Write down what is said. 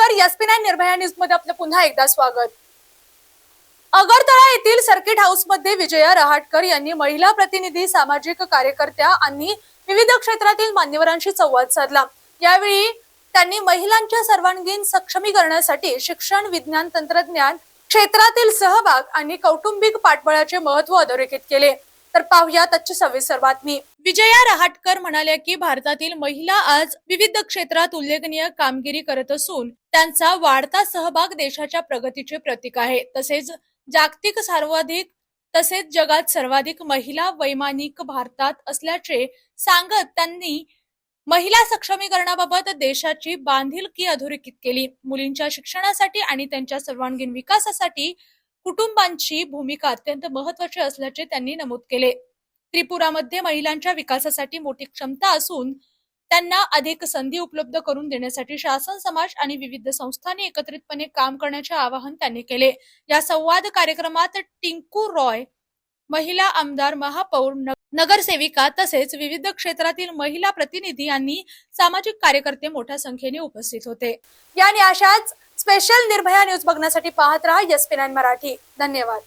नमस्कार, एस-पी-9 निर्भया न्यूज मध्ये आपलं पुन्हा एकदा स्वागत। अगरतळा येथील सर्किट हाऊस मध्ये विजया रहाटकर यांनी महिला प्रतिनिधी, सामाजिक कार्यकर्त्या आणि विविध क्षेत्रातील मान्यवरांशी संवाद साधला। यावेळी त्यांनी महिलांच्या सर्वांगीण सक्षमीकरणासाठी शिक्षण, विज्ञान, तंत्रज्ञान क्षेत्रातील सहभाग आणि कौटुंबिक पाठबळाचे महत्त्व अधोरेखित केले। तर पाहूयात आजची सविस्तर बातमी। विजया रहाटकर म्हणाल्या की भारतातील महिला आज विविध क्षेत्रात उल्लेखनीय कामगिरी करत असून त्यांचा वाढता सहभाग देशाच्या प्रगतीचे प्रतीक आहे। तसेच जगात सर्वाधिक महिला वैमानिक भारतात असल्याचे सांगत त्यांनी महिला सक्षमीकरणाबाबत देशाची बांधिलकी अधोरेखित केली। मुलींच्या शिक्षणासाठी आणि त्यांच्या सर्वांगीण विकासासाठी कुटुंबांची भूमिका अत्यंत महत्त्वाची असल्याचे त्यांनी नमूद केले। त्रिपुरामध्ये महिलांच्या विकासासाठी मोठी क्षमता असून त्यांना अधिक संधी उपलब्ध करून देण्यासाठी शासन, समाज आणि विविध संस्थांनी एकत्रितपणे काम करण्याचे आवाहन त्यांनी केले। या संवाद कार्यक्रमात टिंकू रॉय, महिला आमदार, महापौर, नगरसेविका तसेच विविध क्षेत्रातील महिला प्रतिनिधी आणि सामाजिक कार्यकर्ते मोठ्या संख्येने उपस्थित होते। याने अशाच स्पेशल निर्भया न्यूज बघण्यासाठी पाहत रहा एस-पी-9 मराठी। धन्यवाद।